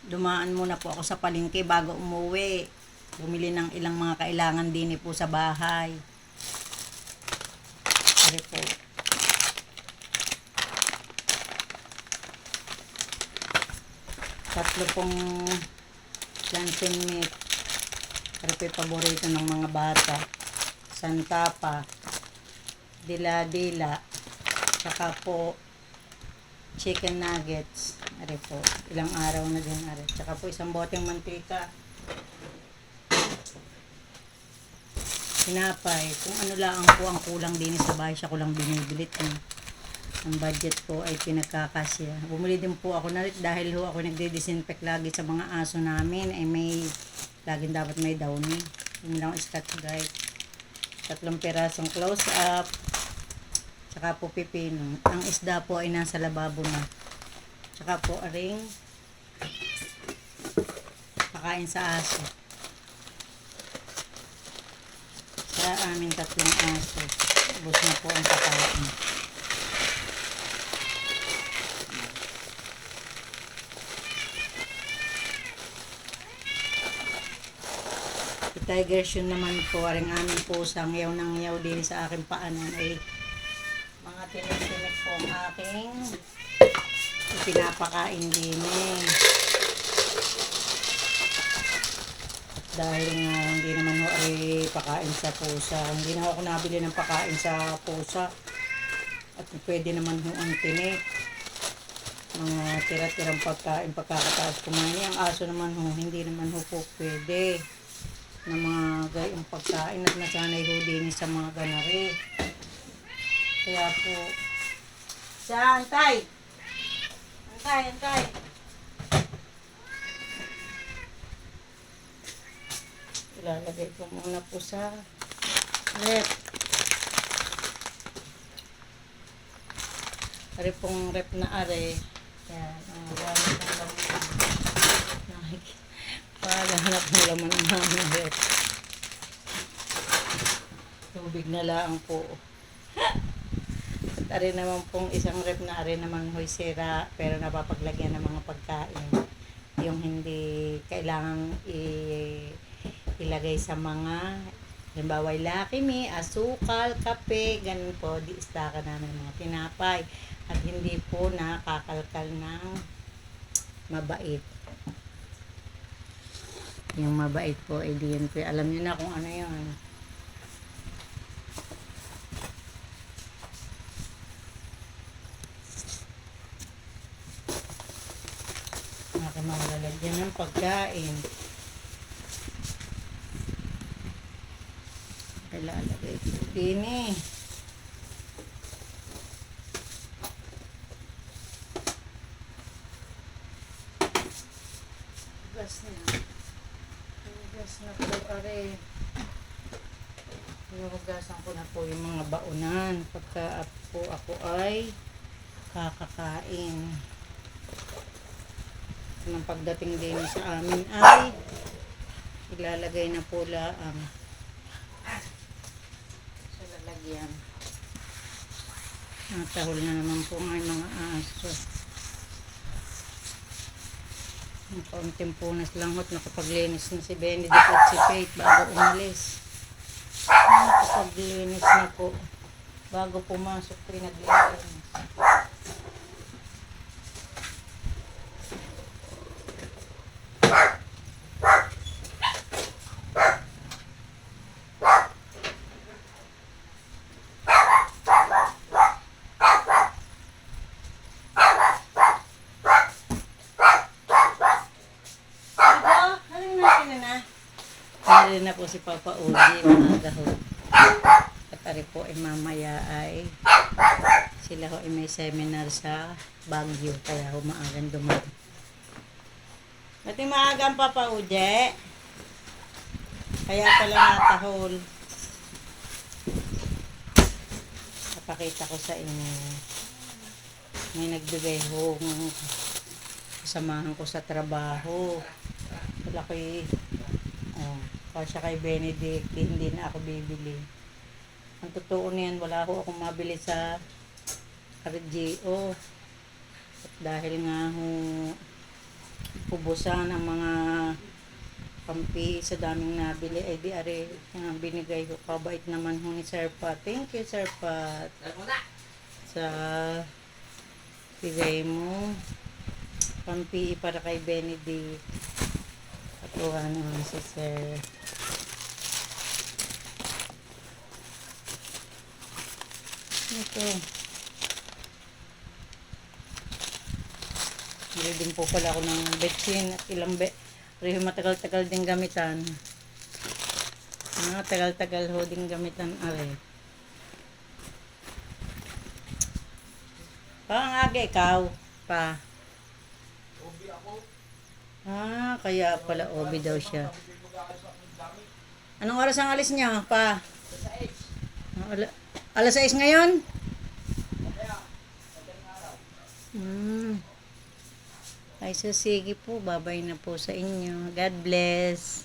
dumaan muna po ako sa palengke bago umuwi. Bumili ng ilang mga kailangan din po sa bahay. Sorry po. Tatlo pong plantain meat. Pero po yung paborito ng mga bata. Santapa. Dila-dila. Saka po chicken nuggets. Ari po. Ilang araw na din ari. Saka po isang boteng mantika. Sinapay. Kung ano lang po ang kulang din sa bahay, siya ko lang binibilit. Ang budget ko ay pinagkakasya. Bumili din po ako na dahil ho ako nagde-disinfect lagi sa mga aso namin. Ay may, laging dapat may downy. Yung lang Scotch Guide. 3 pirasong close up. Saka po pipino. Ang isda po ay nasa lababo na. Saka po aring pakain sa aso. Sa aming 3 aso. Ubos na po ang pakain. Tiger Shun naman po, aring aming pusang yaw ng yaw din sa aking paanan ay mga tinik-tinik po ang aking pinapakain din dahil nga hindi naman ho ay pakain sa pusa, hindi na ako nabili ng pakain sa pusa at pwede naman ho ang tinik, mga tira-tirang pagkain pagkakataas kumain. Ang aso naman ho, hindi naman ho po pwede na mga gayong pagkain at nasanay ho din sa mga ganari. Kaya po, antay! Ilalagay ko muna po sa rep. Ari pong rep na are. Yan, gamit ng laman. Palahanap ng laman ng mga rep. Tubig na lang po. At ari naman pong isang rep na ari naman ho'y sira pero napapaglagyan ng mga pagkain. Yung hindi kailangang ilagay sa mga halimbawa Lucky Me, asukal, kape, ganun po, di-istaka namin ng mga tinapay at hindi po nakakalkal ng mabait. Yung mabait po ay diyan po, alam niyo na kung ano yun. Aking mga lalagyan ng pagkain. Ilalagay ko din Gas na po are. Hinugasan ko na po yung mga baonan pagka po ako ay kakakain. Nang pagdating din sa amin ay ilalagay na po laang sa lalagyan. Natahol na naman po ng mga aso. Ang kaunting punas lang hot, nakapaglinis na si Benedict at si Faith bago umalis. Nakapaglinis na po. Bago pumasok, pinaglinis. Hari na po si Papa Uji, mga gaho. At ari po ay mamaya ay sila ho ay may seminar sa Baguio, kaya ho maagang dumating. Ba't maagang Papa Uji? Kaya pala natahol. Napakita ko sa inyo. May nagbigay ho kasamahan ko sa trabaho. Wala ko kasi kay Benedict, hindi na ako bibili. Ang totoo niyan, wala akong mabili sa RGO. At dahil nga ubusan ang mga pampi sa daming nabili. Ay di are, binigay ko. Kabait naman ho ni Sir Pat. Thank you, Sir Pat. Sa bigay mo. Pampi para kay Benedict. Katuwa naman si Sir. Ito. Bili din po pala ako ng betsin at ilang matagal-tagal din gamitan. Tagal-tagal ho din gamitan are. Pa ang aga ikaw? Pa. Obi ako. Kaya pala obi daw siya. Anong oras ang alis niya, pa? Alas 6 ngayon? Ay, so sige po. Babay na po sa inyo. God bless.